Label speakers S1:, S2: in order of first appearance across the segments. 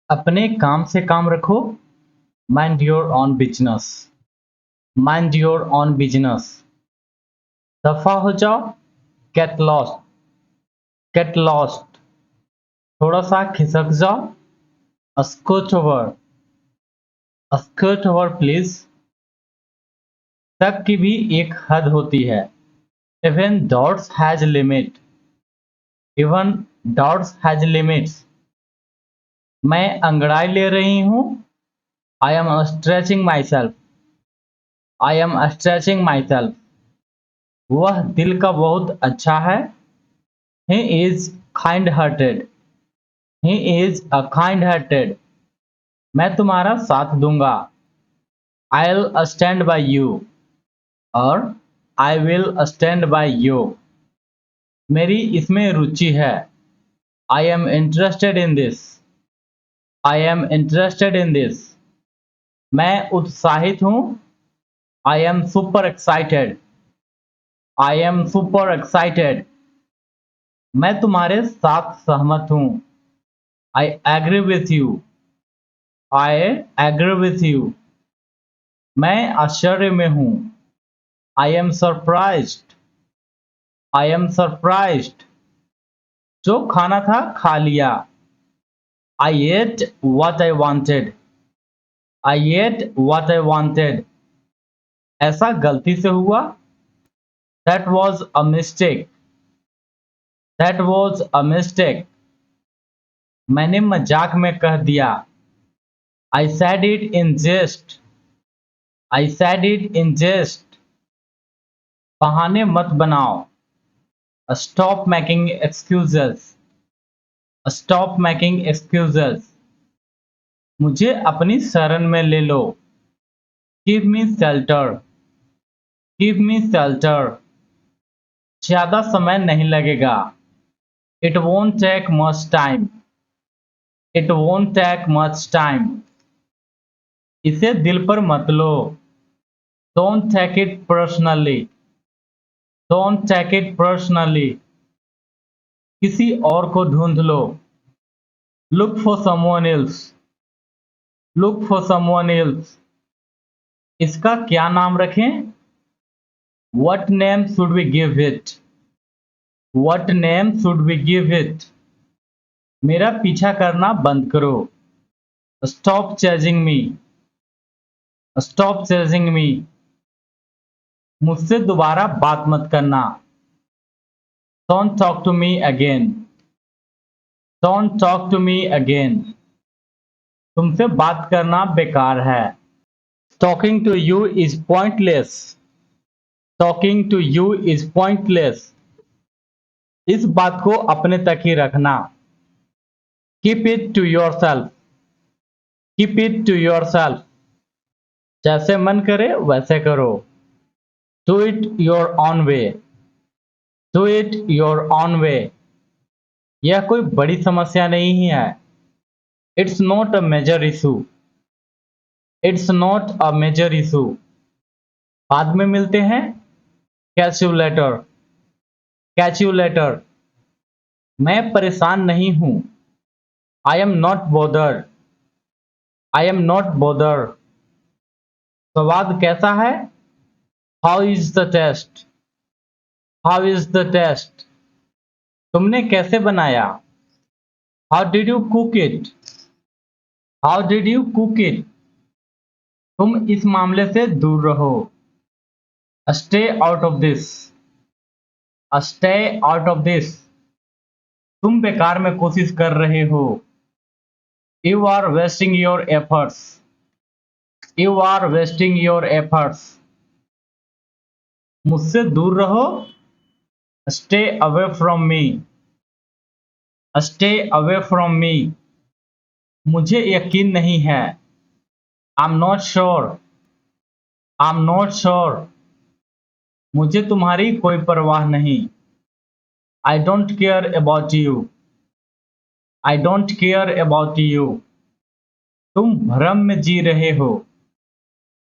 S1: अपने काम से काम रखो। Mind your on business. Mind your on business. दफा हो जाओ। Get lost. Get lost. थोड़ा सा खिसक जाओ। Scoot over. Scoot over please. तक की भी एक हद होती है। Even dots has limit. Even dots has limits. मैं अंगड़ाई ले रही हूँ। I am stretching my self. I am stretching my self. वह दिल का बहुत अच्छा है। He is kind hearted. He is a kind hearted. मैं तुम्हारा साथ दूंगा। I'll stand by you और I will stand by you। मेरी इसमें रुचि है। I am interested in this। I am interested in this। मैं उत्साहित हूँ। I am super excited। I am super excited। मैं तुम्हारे साथ सहमत हूँ। I agree with you। I agree with you। मैं आश्चर्य में हूँ। I am surprised। I am surprised। जो खाना था खा लिया। I ate what I wanted। I ate what I wanted। ऐसा गलती से हुआ। That was a mistake। That was a mistake। मैंने मजाक में कह दिया। I said it in jest। I said it in jest। बहाने मत बनाओ। Stop making excuses। Stop making excuses। मुझे अपनी शरण में ले लो। Give me shelter। Give me shelter। ज्यादा समय नहीं लगेगा। It won't take much time। It won't take much time। इसे दिल पर मत लो। Don't take it personally। Don't take it personally। किसी और को ढूंढ लो। Look for someone else। Look for someone else। इसका क्या नाम रखें? What name should we give it? What name should we give it? मेरा पीछा करना बंद करो। Stop chasing me। Stop chasing me। मुझसे दोबारा बात मत करना। Don't talk to me again। Don't talk to me again। तुमसे बात करना बेकार है। Talking to you is pointless। Talking to you is pointless। इस बात को अपने तक ही रखना। Keep it to yourself। Keep it to yourself। जैसे मन करे वैसे करो। Do it your own way। Do it your own way। यह कोई बड़ी समस्या नहीं है। It's not a major issue। It's not a major issue। बाद में मिलते हैं। Catch you later। Catch you later। मैं परेशान नहीं हूँ। I am not bothered। I am not bothered। स्वाद कैसा है? How is the taste? How is the taste? तुमने कैसे बनाया? How did you cook it? How did you cook it? तुम इस मामले से दूर रहो। Stay out of this। Stay out of this। तुम बेकार में कोशिश कर रहे हो। You are wasting your efforts। You are wasting your efforts। मुझसे दूर रहो। Stay away from me। Stay away from me। मुझे यकीन नहीं है। I'm not sure। I'm not sure। मुझे तुम्हारी कोई परवाह नहीं। I don't care about you। I don't care about you। तुम भ्रम में जी रहे हो।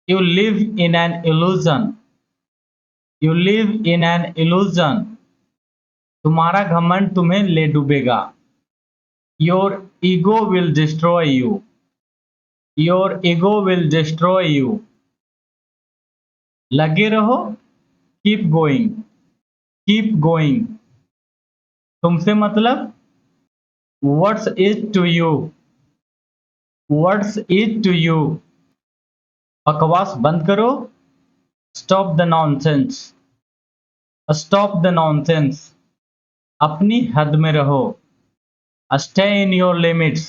S1: You live in an illusion। You live in an illusion। तुम्हारा घमंड तुम्हें ले डूबेगा। Your ego will destroy you. Your ego will destroy you. लगे रहो, keep going. Keep going. तुमसे मतलब what's it to you? What's it to you? बकवास बंद करो, stop the nonsense. Stop the nonsense. अपनी हद में रहो, stay in your limits.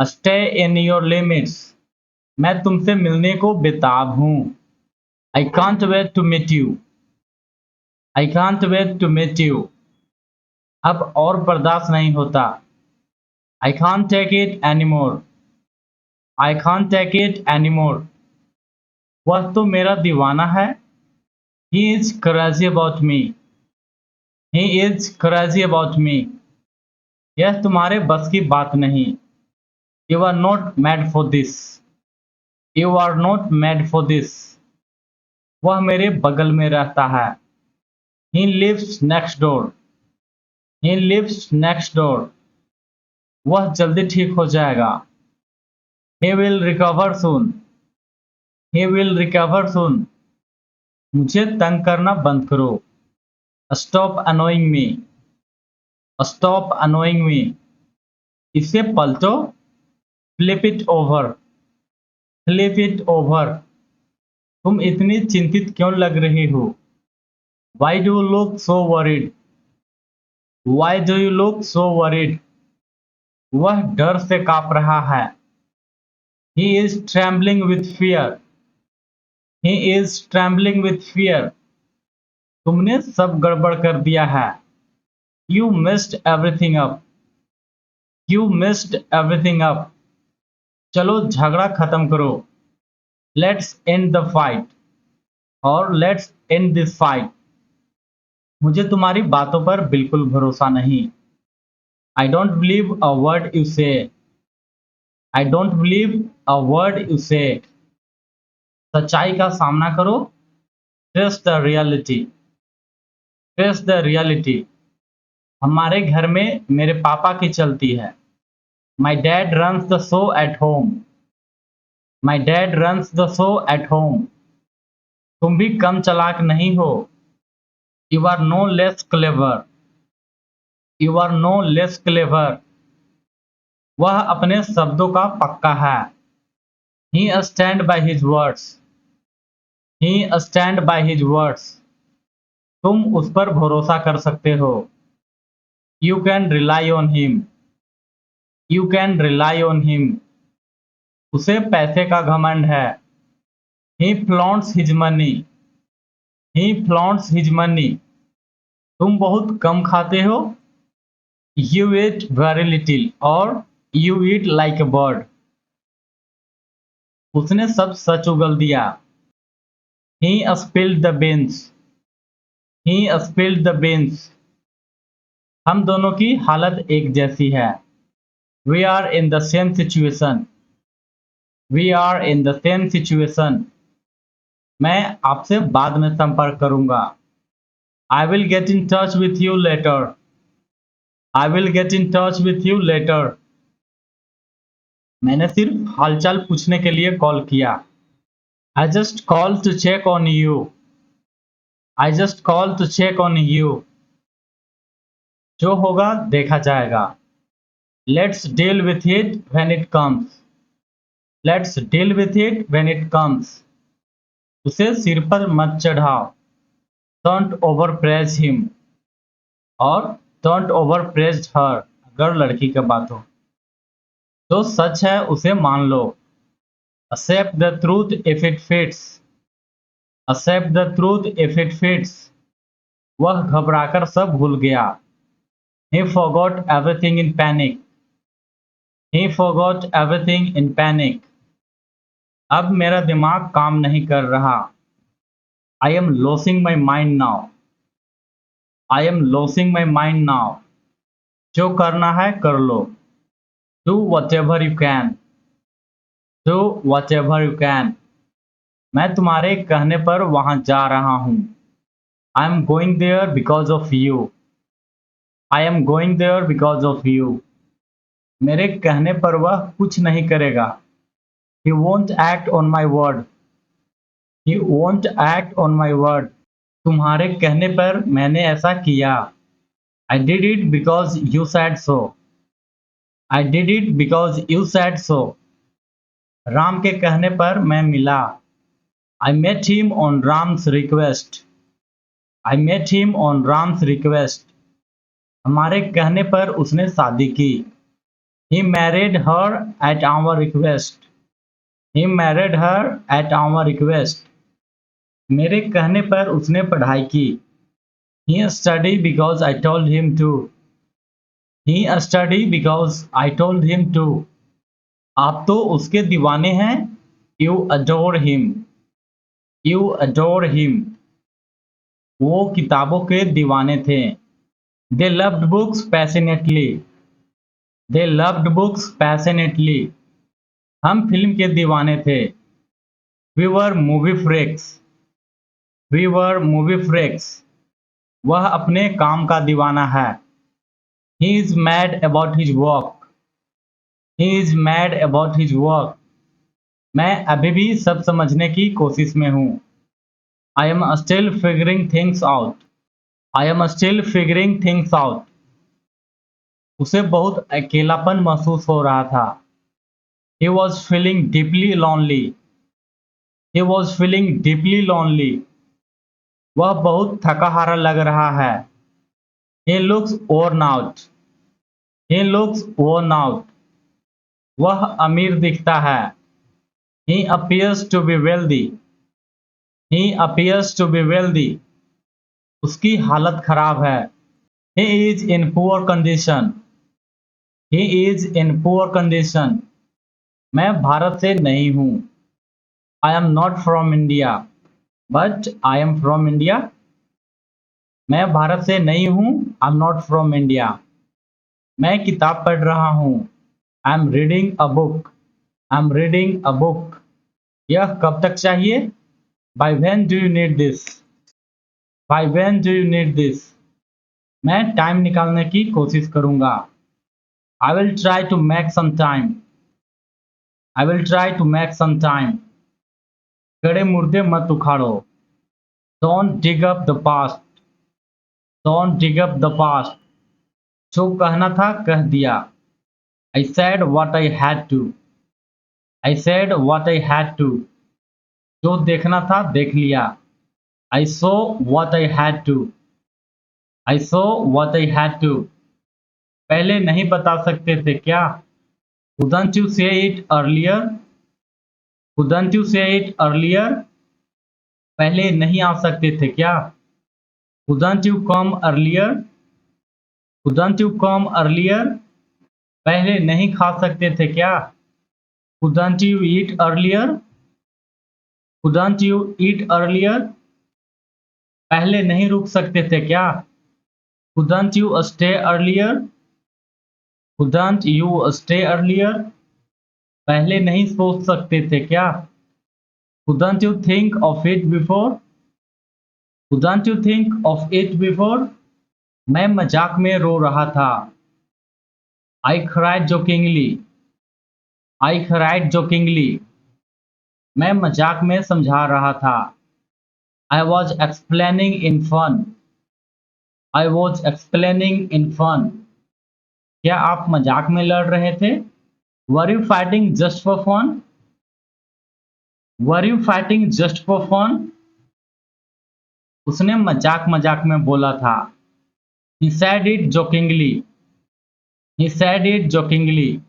S1: Stay in your limits. मैं तुमसे मिलने को बेताब हूँ. I can't wait to meet you. I can't wait to meet you. अब और बर्दाश्त नहीं होता. I can't take it anymore. I can't take it anymore. वह तो मेरा दीवाना है. He is crazy about me. He is crazy about me. यह तुम्हारे बस की बात नहीं. You are not made for this. You are not made for this. वह मेरे बगल में रहता है. He lives next door. He lives next door. वह जल्दी ठीक हो जाएगा. He will recover soon. He will recover soon. मुझे तंग करना बंद करो. Stop annoying me. Stop annoying me. इसे पलटो. Flip it over. Flip it over. तुम इतनी चिंतित क्यों लग रही हो? Why do you look so worried? Why do you look so worried? वह डर से कांप रहा है. He is trembling with fear. He is trembling with fear. तुमने सब गड़बड़ कर दिया है. You messed everything up. You messed everything up. चलो झगड़ा खत्म करो. Let's end the fight. और let's end this fight. मुझे तुम्हारी बातों पर बिल्कुल भरोसा नहीं. I don't believe a word you say. I don't believe a word you say. सच्चाई का सामना करो. Face the reality. Face the reality. हमारे घर में मेरे पापा की चलती है. My dad runs the show at home. My dad runs the show at home. तुम भी कम चालाक नहीं हो. You are no less clever. You are no less clever. वह अपने शब्दों का पक्का है. He stand by his words. He stand by his words. तुम उस पर भरोसा कर सकते हो. You can rely on him. You can rely on him. उसे पैसे का घमंड है. He flaunts his money. He flaunts his money. तुम बहुत कम खाते हो. You eat very little or you eat like a bird. उसने सब सच उगल दिया. He spilled the beans. He spilled the beans. हम दोनों की हालत एक जैसी है. We are in the same situation. We are in the same situation. मैं आपसे बाद में संपर्क करूंगा. I will get in touch with you later. I will get in touch with you later. मैंने सिर्फ हालचाल पूछने के लिए कॉल किया. I just called to check on you. I just called to check on you. जो होगा देखा जाएगा. Let's deal with it when it comes. Let's deal with it when it comes. उसे सिर पर मत चढ़ाओ. Don't overpraise him. और don't overpraise her अगर लड़की की बात हो. जो सच है उसे मान लो. Accept the truth if it fits. Accept the truth if it fits. वह घबराकर सब भूल गया. He forgot everything in panic. He forgot everything in panic. अब मेरा दिमाग काम नहीं कर रहा. I am losing my mind now. I am losing my mind now. जो करना है कर लो. Do whatever you can. Do whatever you can. मैं तुम्हारे कहने पर वहां जा रहा हूं. I am going there because of you. I am going there because of you. मेरे कहने पर वह कुछ नहीं करेगा। He won't act on my word. He won't act on my word. तुम्हारे कहने पर मैंने ऐसा किया। I did it because you said so. I did it because you said so. Ram के कहने पर मैं मिला। I met him on Ram's request. I met him on Ram's request. हमारे कहने पर उसने शादी की। He married her at our request. He married her at our request. मेरे कहने पर उसने पढ़ाई की। He studied because I told him to. He studied because I told him to. आप तो उसके दीवाने हैं। You adore him. You adore him. वो किताबों के दीवाने थे। They loved books passionately. They loved books passionately. हम फिल्म के दीवाने थे। We were movie freaks. We were movie freaks. वह अपने काम का दीवाना है। He is mad about his work. He is mad about his work. मैं अभी भी सब समझने की कोशिश में हूँ। I am still figuring things out. I am still figuring things out. उसे बहुत अकेलापन महसूस हो रहा था। He was feeling deeply lonely. He was feeling deeply lonely. वह बहुत थका हारा लग रहा है। He looks worn out. He looks worn out. वह अमीर दिखता है। He appears to be wealthy. He appears to be wealthy. उसकी हालत खराब है। He is in poor condition. He is in poor condition. मैं भारत से नहीं हूँ। I am not from India. But I am from India. मैं भारत से नहीं हूँ। I'm not from India. मैं किताब पढ़ रहा हूँ। I'm reading a book. I'm reading a book. यह कब तक चाहिए? By when do you need this? By when do you need this? मैं टाइम निकालने की कोशिश करूंगा। I will try to make some time. I will try to make some time. गड़े मुर्दे मत उखाड़ो। Don't dig up the past. Don't dig up the past. जो कहना था कह दिया। I said what I had to. I said what I had to. जो देखना था देख लिया। I saw what I had to. I saw what I had to. पहले नहीं बता सकते थे क्या? Couldn't you say it earlier? Couldn't you say it earlier? पहले नहीं आ सकते थे क्या? Couldn't you come earlier? Couldn't you come earlier? पहले नहीं खा सकते थे क्या? Couldn't you eat earlier? Couldn't you eat earlier? पहले नहीं रुक सकते थे क्या? Couldn't you stay earlier? Couldn't you stay earlier? पहले नहीं सोच सकते थे क्या? Couldn't you think of it before? Couldn't you think of it before? मैं मजाक में रो रहा था। I cried jokingly. I cried jokingly. मैं मजाक में समझा रहा था। I was explaining in fun. I was explaining in fun. क्या आप मजाक में लड़ रहे थे? Were you fighting just for fun? Were you fighting just for fun? उसने मजाक मजाक में बोला था। He said it jokingly. He said it jokingly.